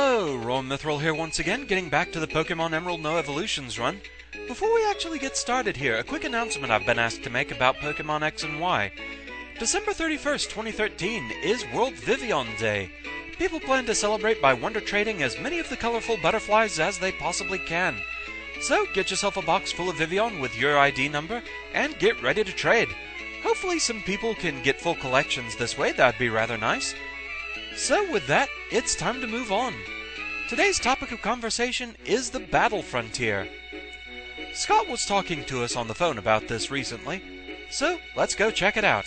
Hello, Roam Mithril here once again, getting back to the Pokemon Emerald No Evolutions run. Before we actually get started here, a quick announcement I've been asked to make about Pokemon X and Y. December 31st, 2013 is World Vivillon Day. People plan to celebrate by wonder trading as many of the colorful butterflies as they possibly can. So get yourself a box full of Vivillon with your ID number and get ready to trade. Hopefully some people can get full collections this way, that'd be rather nice. So with that, it's time to move on. Today's topic of conversation is the Battle Frontier. Scott was talking to us on the phone about this recently, so let's go check it out.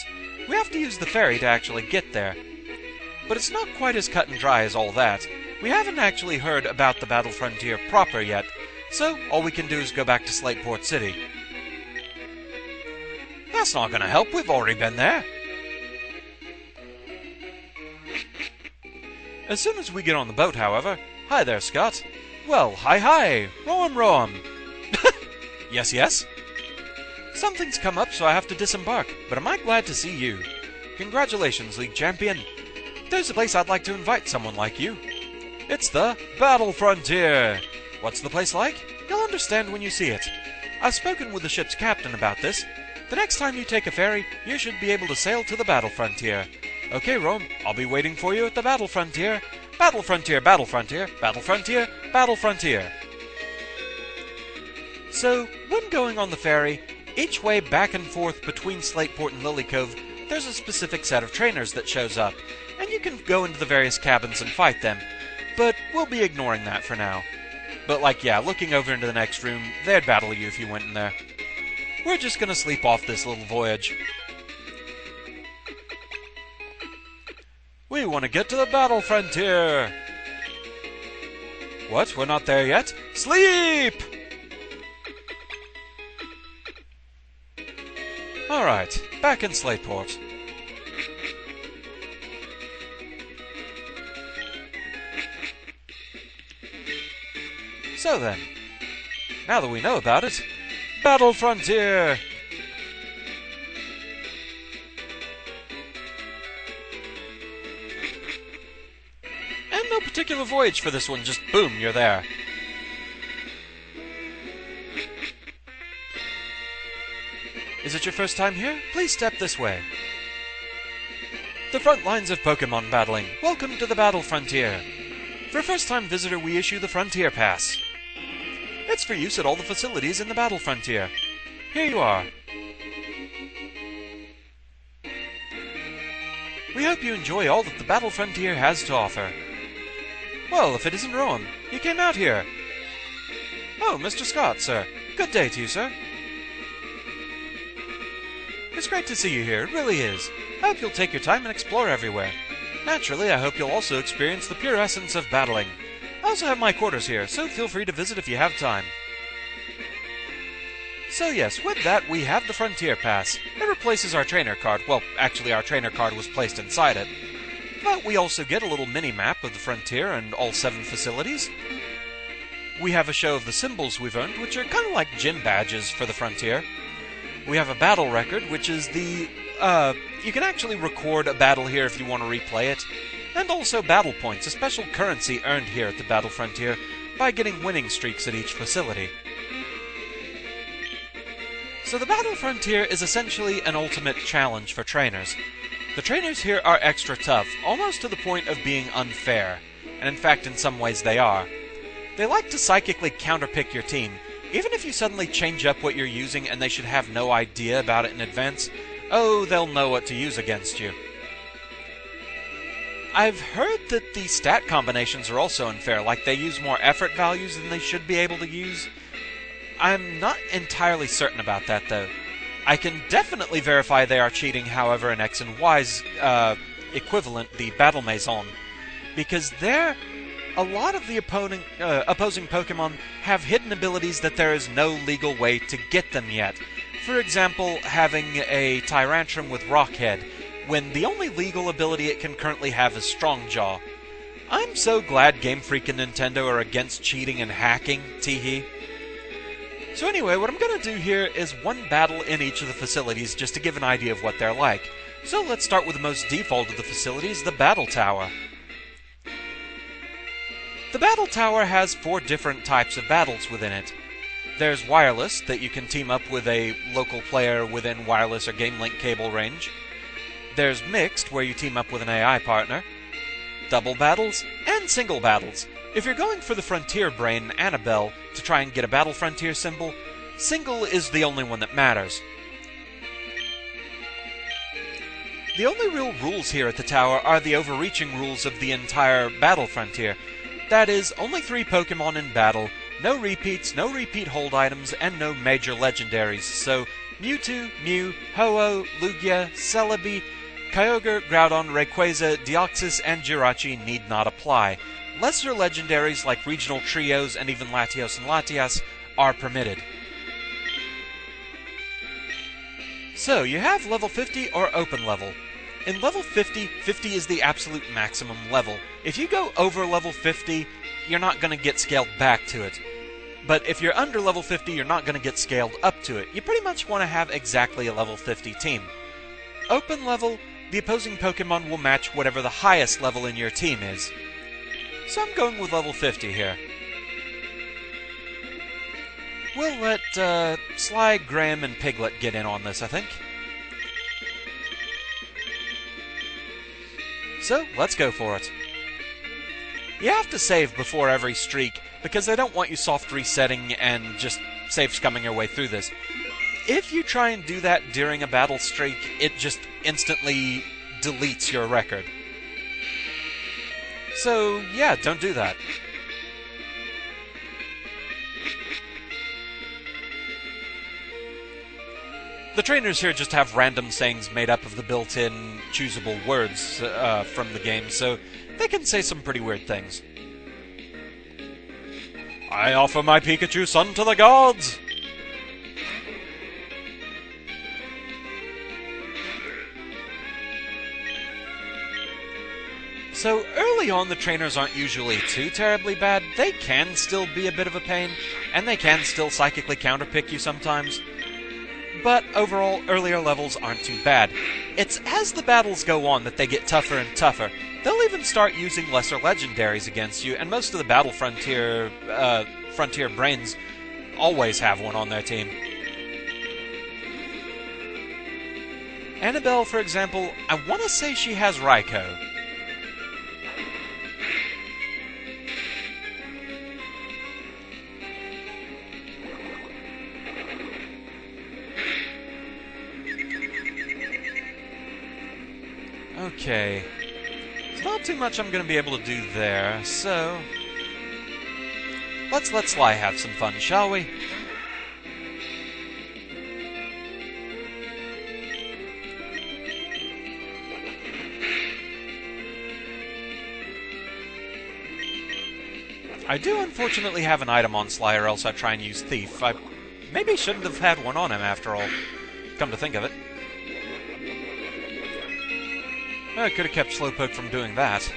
We have to use the ferry to actually get there. But it's not quite as cut and dry as all that. We haven't actually heard about the Battle Frontier proper yet, so all we can do is go back to Slateport City. That's not gonna help, we've already been there. As soon as we get on the boat, however... Hi there, Scott. Well, hi, Roam. Yes? Something's come up, so I have to disembark, but am I glad to see you. Congratulations, League Champion. There's a place I'd like to invite someone like you. It's the Battle Frontier. What's the place like? You'll understand when you see it. I've spoken with the ship's captain about this. The next time you take a ferry, you should be able to sail to the Battle Frontier. Okay, Roam, I'll be waiting for you at the Battle Frontier. Battle Frontier, Battle Frontier, Battle Frontier, Battle Frontier. So, when going on the ferry, each way back and forth between Slateport and Lily Cove, there's a specific set of trainers that shows up, and you can go into the various cabins and fight them, but we'll be ignoring that for now. But looking over into the next room, they'd battle you if you went in there. We're just gonna sleep off this little voyage. We want to get to the Battle Frontier! What? We're not there yet? Sleep! Alright, back in Slateport. So then, now that we know about it, Battle Frontier! And no particular voyage for this one, just boom, you're there. Is it your first time here? Please step this way. The front lines of Pokémon battling. Welcome to the Battle Frontier. For a first-time visitor, we issue the Frontier Pass. It's for use at all the facilities in the Battle Frontier. Here you are. We hope you enjoy all that the Battle Frontier has to offer. Well, if it isn't Roam, he came out here. Oh, Mr. Scott, sir. Good day to you, sir. It's great to see you here, it really is. I hope you'll take your time and explore everywhere. Naturally, I hope you'll also experience the pure essence of battling. I also have my quarters here, so feel free to visit if you have time. So yes, with that, we have the Frontier Pass. It replaces our trainer card. Well, actually, our trainer card was placed inside it. But we also get a little mini-map of the Frontier and all 7 facilities. We have a show of the symbols we've earned, which are kind of like gym badges for the Frontier. We have a battle record, which is the... you can actually record a battle here if you want to replay it. And also battle points, a special currency earned here at the Battle Frontier by getting winning streaks at each facility. So the Battle Frontier is essentially an ultimate challenge for trainers. The trainers here are extra tough, almost to the point of being unfair. And in fact, in some ways they are. They like to psychically counterpick your team. Even if you suddenly change up what you're using and they should have no idea about it in advance, oh, they'll know what to use against you. I've heard that the stat combinations are also unfair, like they use more effort values than they should be able to use. I'm not entirely certain about that, though. I can definitely verify they are cheating, however, in X and Y's equivalent, the Battle Maison, because there, a lot of the opposing Pokemon have hidden abilities that there is no legal way to get them yet. For example, having a Tyrantrum with Rock Head, when the only legal ability it can currently have is Strong Jaw. I'm so glad Game Freak and Nintendo are against cheating and hacking, teehee. So anyway, what I'm going to do here is one battle in each of the facilities just to give an idea of what they're like. So let's start with the most default of the facilities, the Battle Tower. The battle tower has 4 different types of battles within it. There's wireless, that you can team up with a local player within wireless or game link cable range. There's mixed, where you team up with an AI partner. Double battles, and single battles. If you're going for the Frontier Brain, Annabelle, to try and get a Battle Frontier symbol, single is the only one that matters. The only real rules here at the tower are the overreaching rules of the entire Battle Frontier. That is, only 3 Pokémon in battle, no repeats, no repeat hold items, and no major legendaries, so Mewtwo, Mew, Ho-Oh, Lugia, Celebi, Kyogre, Groudon, Rayquaza, Deoxys, and Jirachi need not apply. Lesser legendaries like regional trios and even Latios and Latias are permitted. So, you have level 50 or open level. In level 50, 50 is the absolute maximum level. If you go over level 50, you're not going to get scaled back to it. But if you're under level 50, you're not going to get scaled up to it. You pretty much want to have exactly a level 50 team. Open level, the opposing Pokémon will match whatever the highest level in your team is. So I'm going with level 50 here. We'll let Sly, Graham, and Piglet get in on this, I think. So, let's go for it. You have to save before every streak, because they don't want you soft resetting and just save scumming your way through this. If you try and do that during a battle streak, it just instantly deletes your record. So, yeah, don't do that. The trainers here just have random sayings made up of the built-in choosable words from the game, so they can say some pretty weird things. I offer my Pikachu son to the gods! So, early on the trainers aren't usually too terribly bad. They can still be a bit of a pain, and they can still psychically counterpick you sometimes. But overall, earlier levels aren't too bad. It's as the battles go on that they get tougher and tougher. They'll even start using lesser legendaries against you, and most of the Battle Frontier Brains always have one on their team. Annabelle, for example, I want to say she has Raikou. Okay, there's not too much I'm going to be able to do there, so let's let Sly have some fun, shall we? I do unfortunately have an item on Sly, or else I'd try and use Thief. I maybe shouldn't have had one on him after all, come to think of it. I could have kept Slowpoke from doing that.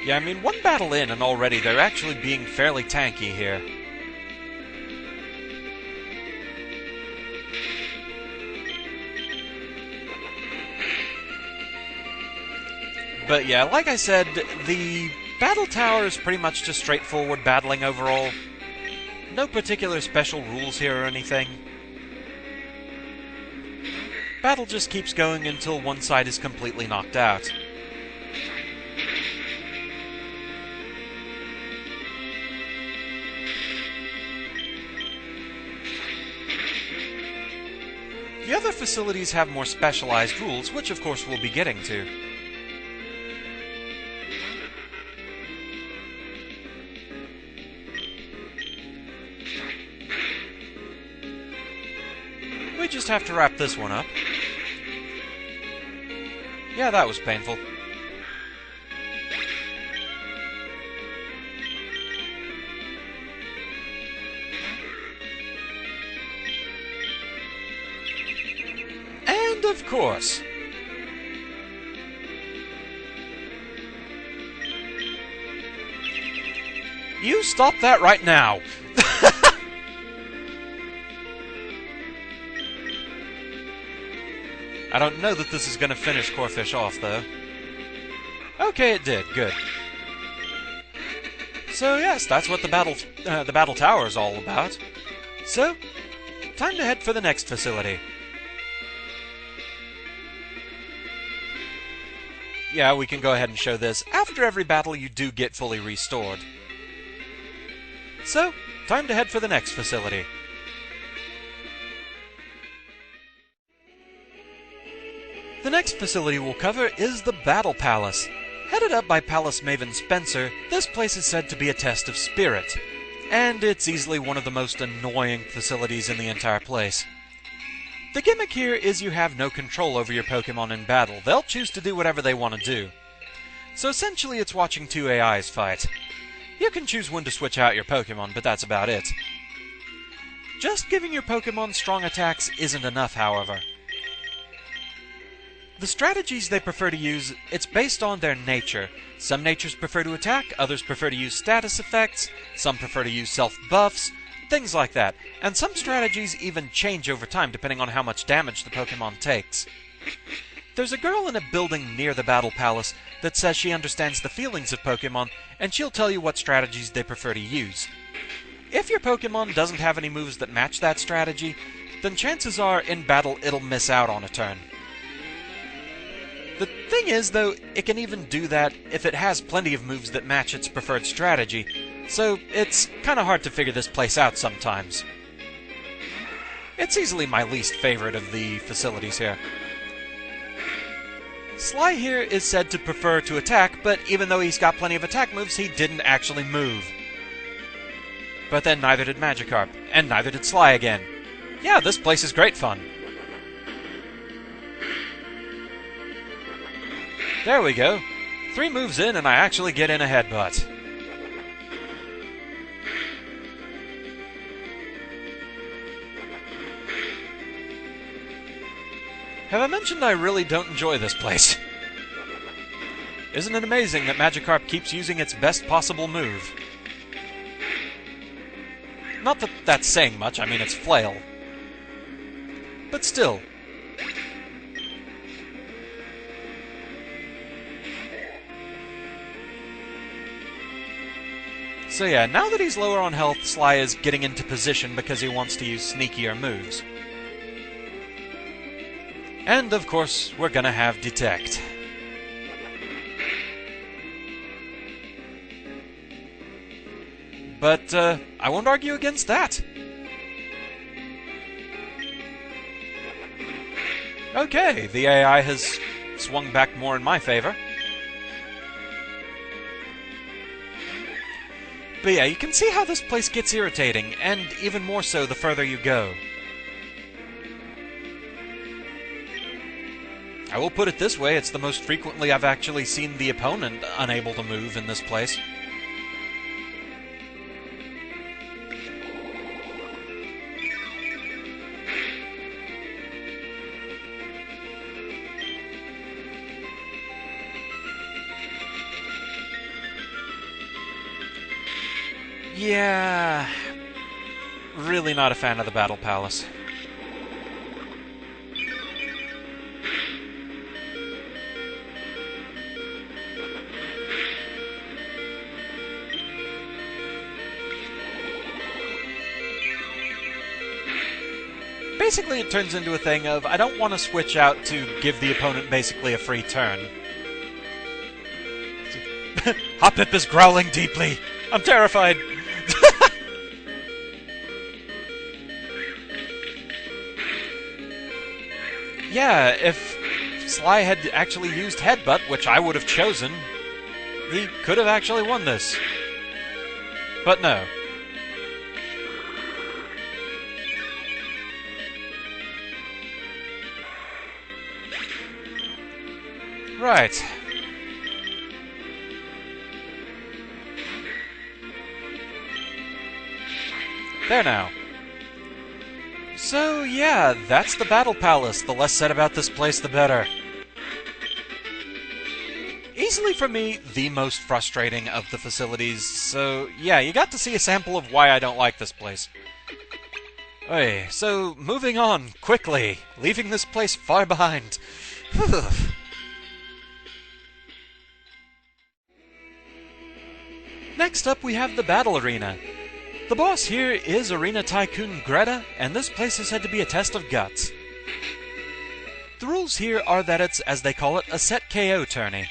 Yeah, I mean, one battle in and already they're actually being fairly tanky here. But yeah, like I said, the battle tower is pretty much just straightforward battling overall. No particular special rules here or anything. Battle just keeps going until one side is completely knocked out. The other facilities have more specialized rules, which of course we'll be getting to. We just have to wrap this one up. Yeah, that was painful. And of course, You stop that right now! I don't know that this is going to finish Corfish off, though. Okay, it did. Good. So yes, that's what the battle tower is all about. So, time to head for the next facility. Yeah, we can go ahead and show this. After every battle, you do get fully restored. So, time to head for the next facility. The next facility we'll cover is the Battle Palace. Headed up by Palace Maven Spencer, this place is said to be a test of spirit, and it's easily one of the most annoying facilities in the entire place. The gimmick here is you have no control over your Pokémon in battle. They'll choose to do whatever they want to do. So essentially it's watching two AIs fight. You can choose when to switch out your Pokémon, but that's about it. Just giving your Pokémon strong attacks isn't enough, however. The strategies they prefer to use, it's based on their nature. Some natures prefer to attack, others prefer to use status effects, some prefer to use self-buffs, things like that. And some strategies even change over time depending on how much damage the Pokémon takes. There's a girl in a building near the Battle Palace that says she understands the feelings of Pokémon, and she'll tell you what strategies they prefer to use. If your Pokémon doesn't have any moves that match that strategy, then chances are in battle it'll miss out on a turn. The thing is, though, it can even do that if it has plenty of moves that match its preferred strategy, so it's kinda hard to figure this place out sometimes. It's easily my least favorite of the facilities here. Sly here is said to prefer to attack, but even though he's got plenty of attack moves, he didn't actually move. But then neither did Magikarp, and neither did Sly again. Yeah, this place is great fun. There we go. 3 moves in and I actually get in a headbutt. Have I mentioned I really don't enjoy this place? Isn't it amazing that Magikarp keeps using its best possible move? Not that that's saying much, I mean it's Flail. But still. So yeah, now that he's lower on health, Sly is getting into position because he wants to use sneakier moves. And of course, we're gonna have Detect. But I won't argue against that. Okay, the AI has swung back more in my favor. But yeah, you can see how this place gets irritating, and even more so the further you go. I will put it this way, it's the most frequently I've actually seen the opponent unable to move in this place. Yeah, really not a fan of the Battle Palace. Basically, it turns into a thing of, I don't want to switch out to give the opponent basically a free turn. Hoppip is growling deeply. I'm terrified. Yeah, if Sly had actually used Headbutt, which I would have chosen, he could have actually won this. But no. Right. There now. So, yeah, that's the Battle Palace. The less said about this place, the better. Easily Easily for me, the most frustrating of the facilities, so yeah, you got to see a sample of why I don't like this place. Okay, so moving on, quickly, leaving this place far behind. Next up we have the Battle Arena. The boss here is Arena Tycoon Greta, and this place is said to be a test of guts. The rules here are that it's, as they call it, a set KO tourney.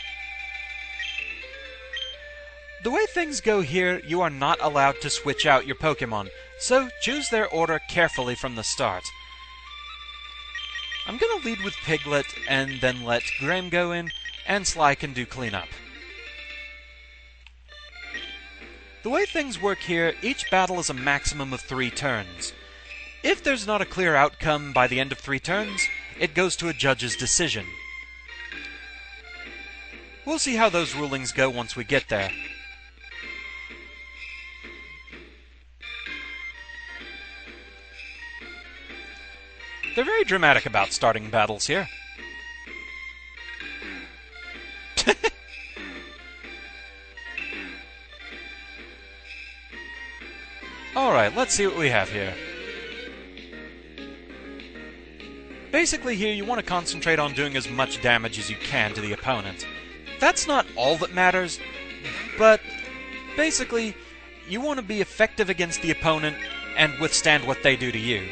The way things go here, you are not allowed to switch out your Pokémon, so choose their order carefully from the start. I'm gonna lead with Piglet, and then let Graham go in, and Sly can do cleanup. The way things work here, each battle is a maximum of 3 turns. If there's not a clear outcome by the end of 3 turns, it goes to a judge's decision. We'll see how those rulings go once we get there. They're very dramatic about starting battles here. Alright, let's see what we have here. Basically here you want to concentrate on doing as much damage as you can to the opponent. That's not all that matters, but basically you want to be effective against the opponent and withstand what they do to you.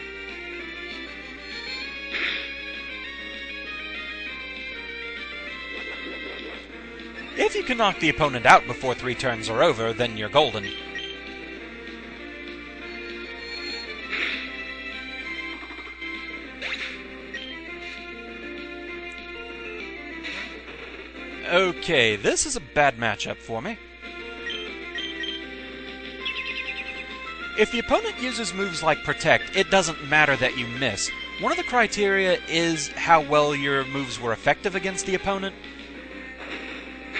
If you can knock the opponent out before 3 turns are over, then you're golden. Okay, this is a bad matchup for me. If the opponent uses moves like Protect, it doesn't matter that you miss. One of the criteria is how well your moves were effective against the opponent,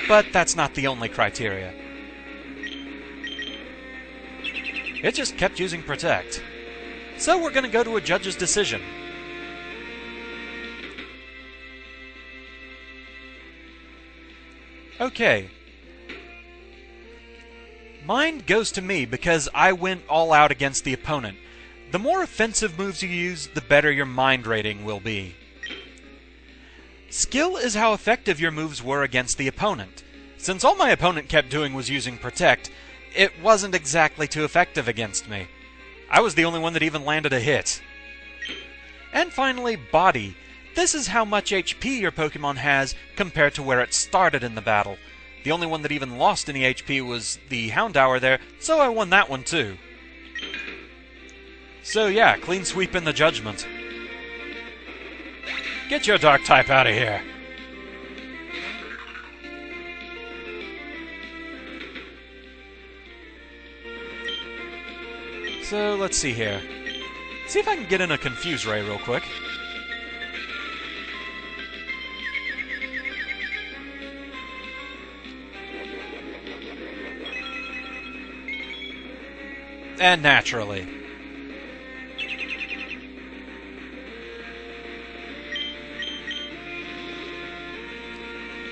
but that's not the only criteria. It just kept using Protect. So we're going to go to a judge's decision. Okay. Mine goes to me because I went all out against the opponent. The more offensive moves you use, the better your mind rating will be. Skill is how effective your moves were against the opponent. Since all my opponent kept doing was using Protect, it wasn't exactly too effective against me. I was the only one that even landed a hit. And finally, Body. This is how much HP your Pokémon has compared to where it started in the battle. The only one that even lost any HP was the Houndour there, so I won that one too. So yeah, clean sweep in the judgment. Get your Dark type out of here. So let's see here. See if I can get in a Confuse Ray real quick. And naturally.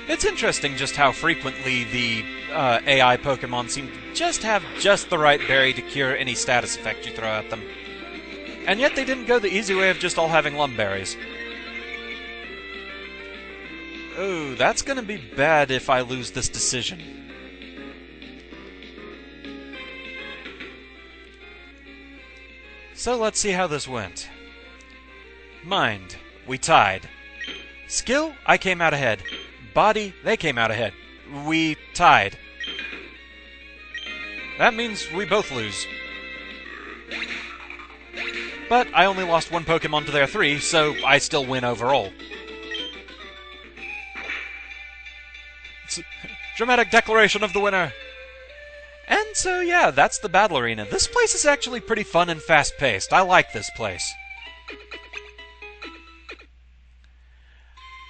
It's interesting just how frequently the AI Pokemon seem to just have just the right berry to cure any status effect you throw at them. And yet they didn't go the easy way of just all having Lumberries. Oh, that's gonna be bad if I lose this decision. So let's see how this went. Mind, we tied. Skill, I came out ahead. Body, they came out ahead. We tied. That means we both lose. But I only lost 1 Pokemon to their 3, so I still win overall. It's a dramatic declaration of the winner! And so yeah, that's the Battle Arena. This place is actually pretty fun and fast-paced. I like this place.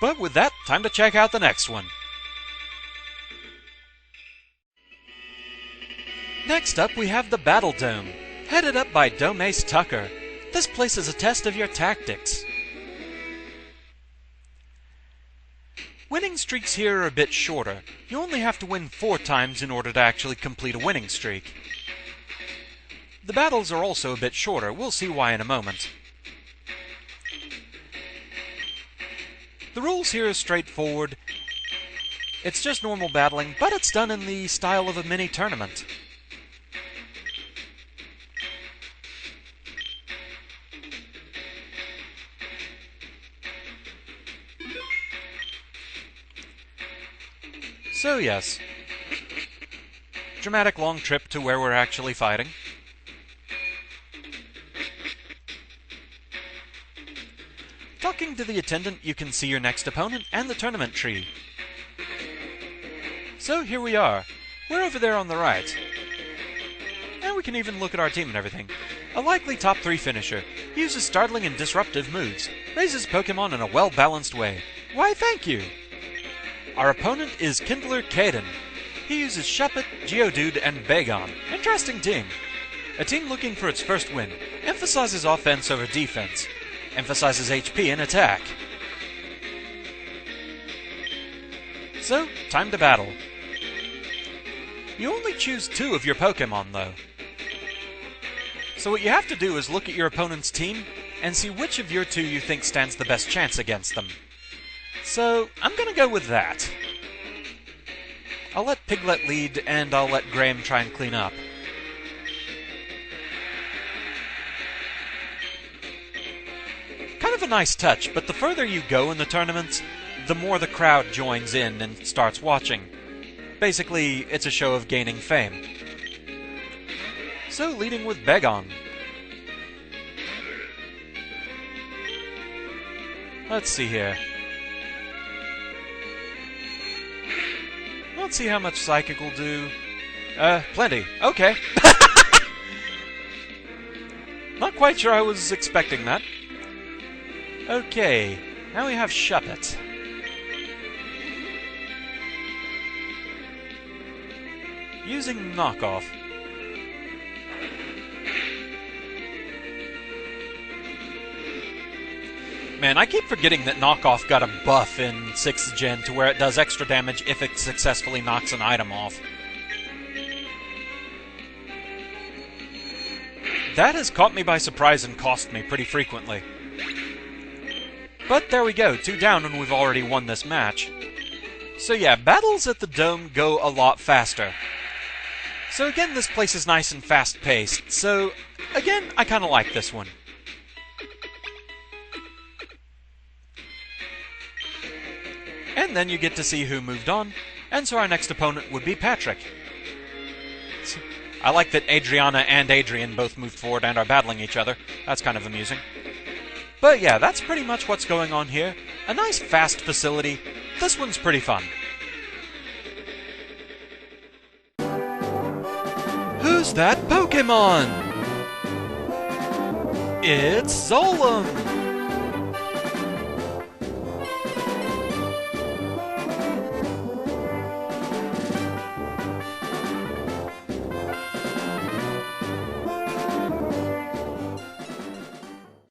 But with that, time to check out the next one. Next up, we have the Battle Dome, headed up by Domace Tucker. This place is a test of your tactics. Winning streaks here are a bit shorter. You only have to win 4 times in order to actually complete a winning streak. The battles are also a bit shorter. We'll see why in a moment. The rules here are straightforward. It's just normal battling, but it's done in the style of a mini-tournament. So yes, dramatic long trip to where we're actually fighting. Talking to the attendant, you can see your next opponent and the tournament tree. So here we are. We're over there on the right. And we can even look at our team and everything. A likely top 3 finisher. He uses startling and disruptive moves. Raises Pokémon in a well-balanced way. Why, thank you! Our opponent is Kindler Caden. He uses Shuppet, Geodude, and Bagon. Interesting team. A team looking for its first win. Emphasizes offense over defense. Emphasizes HP and attack. So, time to battle. You only choose 2 of your Pokémon, though. So what you have to do is look at your opponent's team and see which of your 2 you think stands the best chance against them. So, I'm gonna go with that. I'll let Piglet lead, and I'll let Graham try and clean up. Kind of a nice touch, but the further you go in the tournaments, the more the crowd joins in and starts watching. Basically, it's a show of gaining fame. So, leading with Bagon. Let's see here. Let's see how much Psychic will do. Plenty. Okay. Not quite sure I was expecting that. Okay, now we have Shuppet. Using Knockoff. Man, I keep forgetting that Knockoff got a buff in 6th Gen to where it does extra damage if it successfully knocks an item off. That has caught me by surprise and cost me pretty frequently. But there we go, 2 down and we've already won this match. So yeah, battles at the Dome go a lot faster. So again, this place is nice and fast-paced, so again, I kinda like this one. And then you get to see who moved on, and so our next opponent would be Patrick. I like that Adriana and Adrian both moved forward and are battling each other. That's kind of amusing. But yeah, that's pretty much what's going on here. A nice fast facility. This one's pretty fun. Who's that Pokémon? It's Zolom!